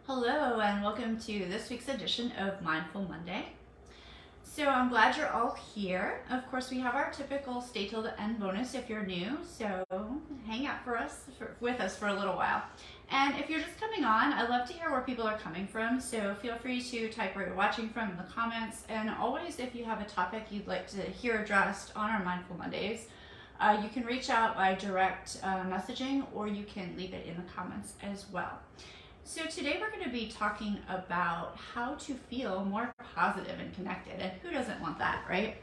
Hello and welcome to this week's edition of Mindful Monday. So I'm glad you're all here. Of course, we have our typical stay till the end bonus if you're new, so hang out with us for a little while. And if you're just coming on, I love to hear where people are coming from, so feel free to type where you're watching from in the comments. And always, if you have a topic you'd like to hear addressed on our Mindful Mondays, you can reach out by direct messaging, or you can leave it in the comments as well. So today we're going to be talking about how to feel more positive and connected, and who doesn't want that, right?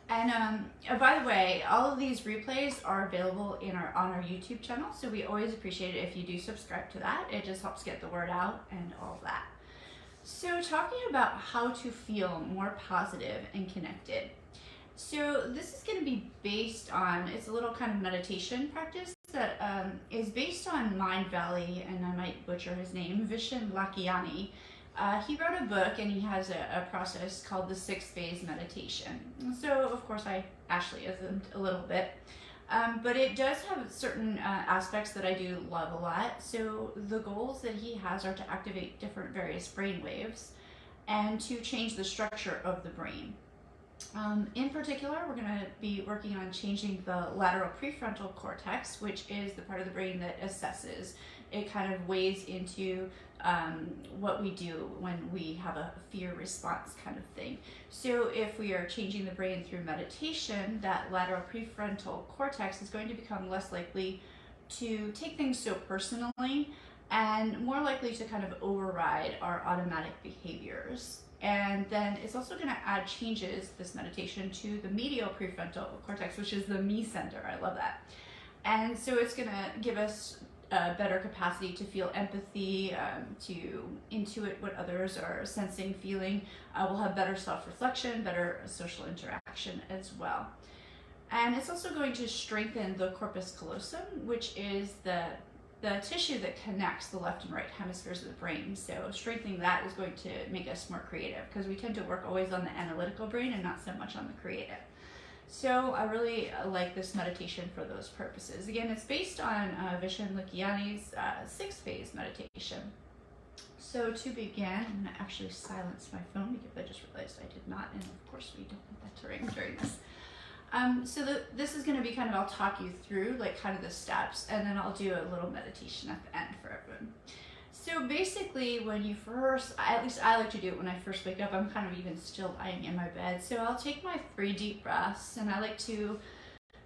And by the way, all of these replays are available on our YouTube channel, so we always appreciate it if you do subscribe to that. It just helps get the word out and all of that. So talking about how to feel more positive and connected. So this is going to be based on, it's a little kind of meditation practice that is based on Mind Valley, and I might butcher his name, Vishen Lakhani. He wrote a book and he has a process called the 6-phase meditation. So of course I actually isn't a little bit, but it does have certain aspects that I do love a lot. So the goals that he has are to activate different various brain waves and to change the structure of the brain. In particular, we're going to be working on changing the lateral prefrontal cortex, which is the part of the brain that assesses. It kind of weighs into what we do when we have a fear response kind of thing. So if we are changing the brain through meditation, that lateral prefrontal cortex is going to become less likely to take things so personally and more likely to kind of override our automatic behaviors. And then it's also going to add changes, this meditation, to the medial prefrontal cortex, which is the me center. I love that. And so it's going to give us a better capacity to feel empathy, to intuit what others are sensing, feeling. We'll have better self-reflection, better social interaction as well. And it's also going to strengthen the corpus callosum, which is the tissue that connects the left and right hemispheres of the brain. So strengthening that is going to make us more creative, because we tend to work always on the analytical brain and not so much on the creative. So I really like this meditation for those purposes. Again, it's based on Vishen Lakhani's 6-phase meditation. So to begin, I'm going to actually silence my phone because I just realized I did not, and of course we don't want that to ring during this. This is going to be kind of, I'll talk you through like kind of the steps, and then I'll do a little meditation at the end for everyone. So basically when you first, at least I like to do it when I first wake up, I'm kind of even still lying in my bed. So I'll take my 3 deep breaths, and I like to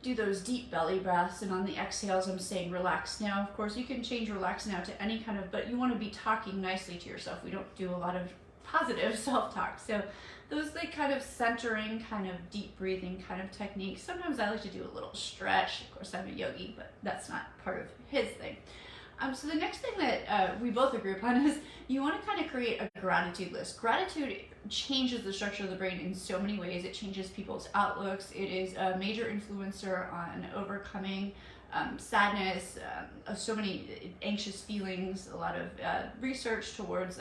do those deep belly breaths, and on the exhales I'm saying relax now. Of course you can change relax now to any kind of, but you want to be talking nicely to yourself. We don't do a lot of positive self-talk. So those like kind of centering, kind of deep breathing kind of techniques. Sometimes I like to do a little stretch. Of course, I'm a yogi, but that's not part of his thing. So the next thing that we both agree upon is you want to kind of create a gratitude list. Gratitude changes the structure of the brain in so many ways. It changes people's outlooks. It is a major influencer on overcoming sadness, so many anxious feelings, a lot of research towards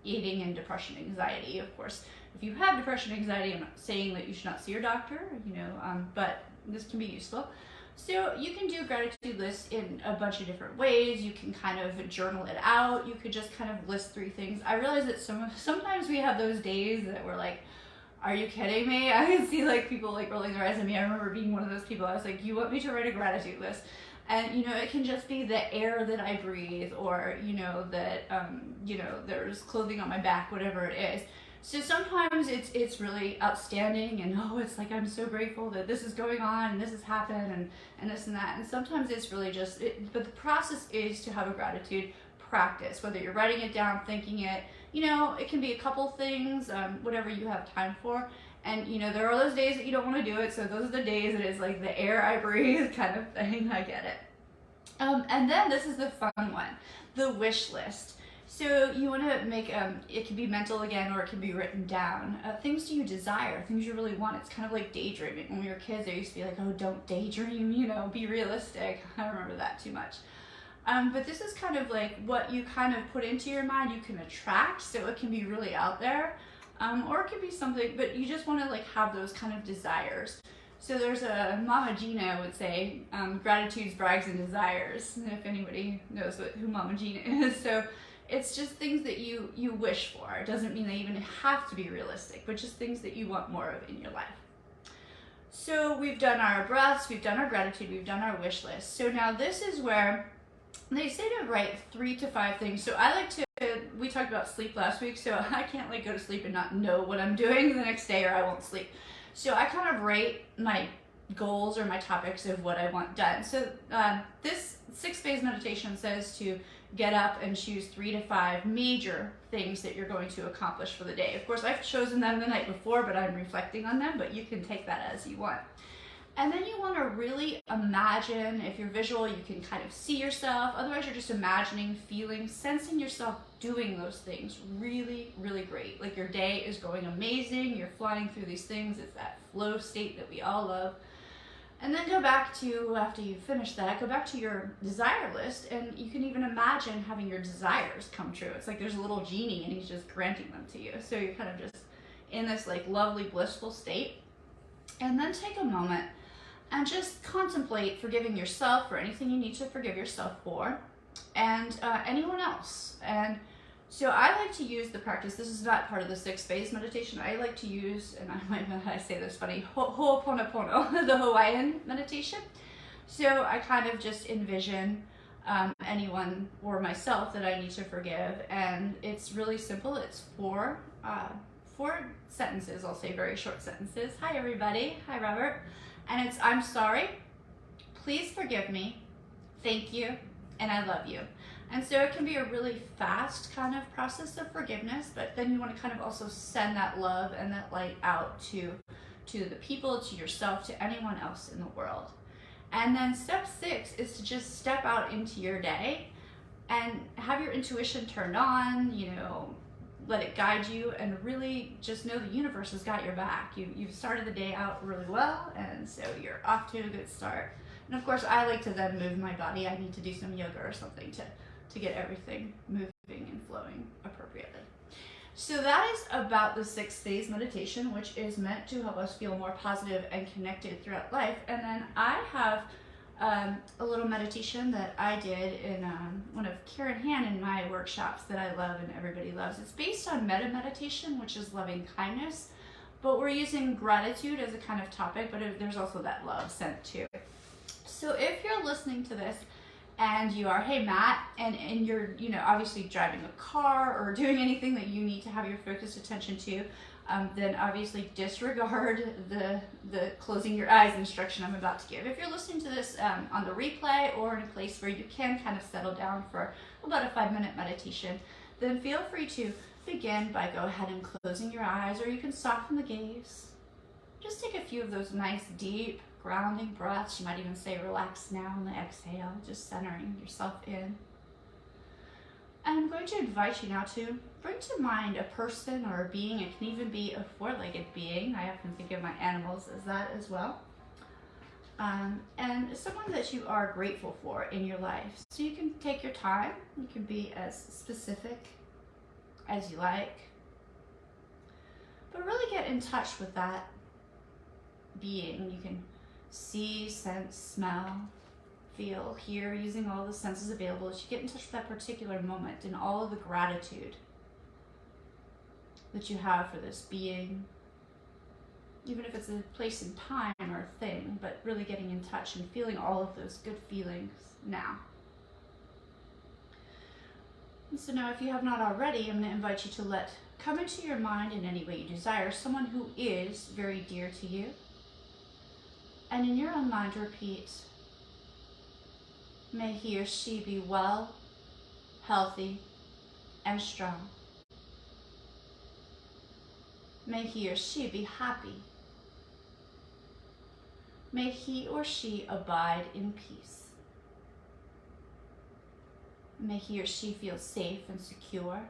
eating and depression, anxiety. Of course, if you have depression, anxiety, I'm not saying that you should not see your doctor, but this can be useful. So you can do gratitude lists in a bunch of different ways. You can kind of journal it out. You could just kind of list 3 things. I realize that sometimes we have those days that we're like, are you kidding me? I can see like people like rolling their eyes at me. I remember being one of those people. I was like, you want me to write a gratitude list? And, it can just be the air that I breathe, or, that, there's clothing on my back, whatever it is. So sometimes it's really outstanding, and, it's like, I'm so grateful that this is going on, and this has happened, and this and that. And sometimes it's really just, but the process is to have a gratitude practice, whether you're writing it down, thinking it, it can be a couple things, whatever you have time for. And, there are those days that you don't want to do it, so those are the days it is like the air I breathe kind of thing. I get it. And then this is the fun one, the wish list. So you want to make, it can be mental again, or it can be written down. Things you desire, things you really want. It's kind of like daydreaming. When we were kids, there used to be like, oh, don't daydream, be realistic. I remember that too much. But this is kind of like what you kind of put into your mind, you can attract, so it can be really out there. Or it could be something, but you just want to like have those kind of desires. So there's a Mama Gina would say, gratitudes, brags, and desires, if anybody knows who Mama Gina is. So It's just things that you wish for. It doesn't mean they even have to be realistic, but just things that you want more of in your life. So we've done our breaths, we've done our gratitude, we've done our wish list. So now this is where they say to write 3 to 5 things. So I like to, we talked about sleep last week, so I can't like go to sleep and not know what I'm doing the next day or I won't sleep. So I kind of rate my goals or my topics of what I want done. So this 6-phase meditation says to get up and choose 3 to 5 major things that you're going to accomplish for the day. Of course, I've chosen them the night before, but I'm reflecting on them, but you can take that as you want. And then you want to really imagine, if you're visual, you can kind of see yourself. Otherwise, you're just imagining, feeling, sensing yourself doing those things really, really great. Like your day is going amazing, you're flying through these things. It's that flow state that we all love. And then go back to, after you finish that, go back to your desire list, and you can even imagine having your desires come true. It's like there's a little genie and he's just granting them to you. So you're kind of just in this like lovely, blissful state. And then take a moment and just contemplate forgiving yourself for anything you need to forgive yourself for, and anyone else. And so I like to use the practice, this is not part of the 6-phase meditation, I like to use, and I say this funny, Ho'oponopono, the Hawaiian meditation. So I kind of just envision anyone or myself that I need to forgive, and it's really simple. It's 4 sentences, I'll say very short sentences. Hi everybody, hi Robert. And it's, I'm sorry, please forgive me, thank you, and I love you. And so it can be a really fast kind of process of forgiveness, but then you want to kind of also send that love and that light out to the people, to yourself, to anyone else in the world. And then step 6 is to just step out into your day and have your intuition turned on, you know, let it guide you, and really just know the universe has got your back. You've started the day out really well, and so you're off to a good start. And of course, I like to then move my body. I need to do some yoga or something to get everything moving and flowing appropriately. So that is about the 6-phase meditation, which is meant to help us feel more positive and connected throughout life. And then I have a little meditation that I did in one of Karen Han in my workshops that I love and everybody loves. It's based on Metta meditation, which is loving kindness, but we're using gratitude as a kind of topic, but there's also that love sent too. So if you're listening to this and you are, hey Matt, and you're, you know, obviously driving a car or doing anything that you need to have your focused attention to, then obviously disregard the closing your eyes instruction I'm about to give. If you're listening to this on the replay or in a place where you can kind of settle down for about a 5-minute meditation, then feel free to begin by go ahead and closing your eyes, or you can soften the gaze. Just take a few of those nice deep grounding breaths. You might even say relax now on the exhale, just centering yourself in. And I'm going to invite you now to bring to mind a person or a being. It can even be a 4-legged being. I often think of my animals as that as well. And someone that you are grateful for in your life. So you can take your time. You can be as specific as you like. But really get in touch with that being. You can see, sense, smell, feel, hear, using all the senses available as you get in touch with that particular moment and all of the gratitude that you have for this being, even if it's a place in time or a thing, but really getting in touch and feeling all of those good feelings now. And so now, if you have not already, I'm going to invite you to come into your mind in any way you desire someone who is very dear to you. And in your own mind, repeat, may he or she be well, healthy, and strong. May he or she be happy. May he or she abide in peace. May he or she feel safe and secure.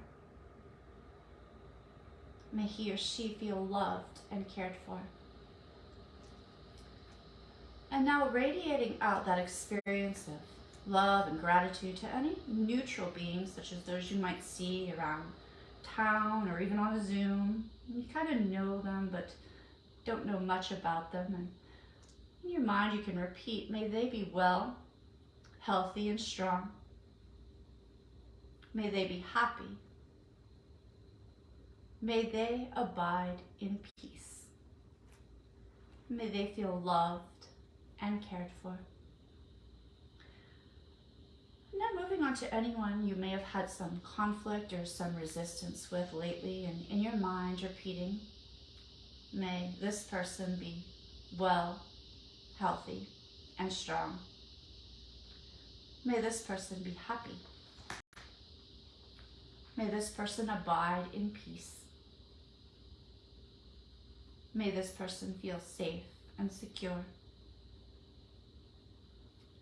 May he or she feel loved and cared for. And now radiating out that experience of love and gratitude to any neutral beings, such as those you might see around town or even on a Zoom. You kind of know them, but don't know much about them. And in your mind, you can repeat, may they be well, healthy, and strong. May they be happy. May they abide in peace. May they feel loved and cared for. Now moving on to anyone you may have had some conflict or some resistance with lately, and in your mind repeating, may this person be well, healthy, and strong. May this person be happy. May this person abide in peace. May this person feel safe and secure.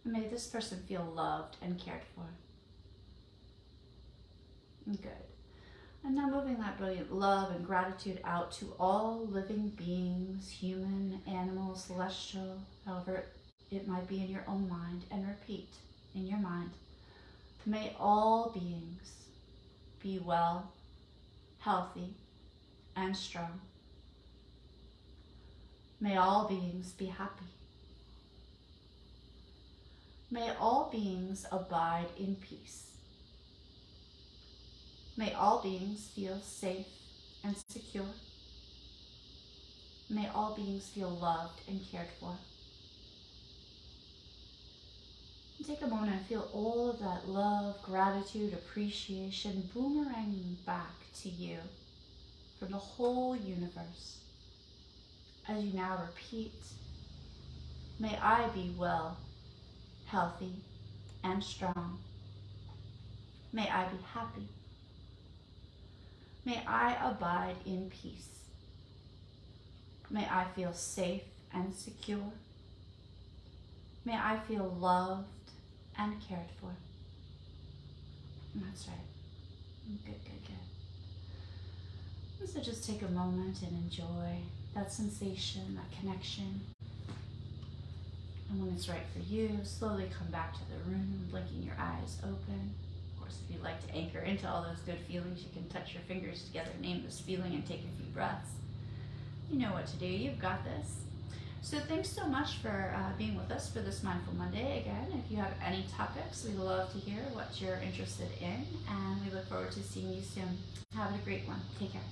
May this person feel loved and cared for. Good. And now moving that brilliant love and gratitude out to all living beings, human, animal, celestial, however it might be in your own mind, and repeat in your mind, may all beings be well, healthy, and strong. May all beings be happy. May all beings abide in peace. May all beings feel safe and secure. May all beings feel loved and cared for. And take a moment and feel all of that love, gratitude, appreciation boomeranging back to you from the whole universe. As you now repeat, may I be well, healthy, and strong. May I be happy. May I abide in peace. May I feel safe and secure. May I feel loved and cared for. And that's right. Good, good, good. And so just take a moment and enjoy that sensation, that connection. And when it's right for you, slowly come back to the room, blinking your eyes open. Of course, if you'd like to anchor into all those good feelings, you can touch your fingers together, name this feeling, and take a few breaths. You know what to do. You've got this. So thanks so much for being with us for this Mindful Monday. Again, if you have any topics, we'd love to hear what you're interested in, and we look forward to seeing you soon. Have a great one. Take care.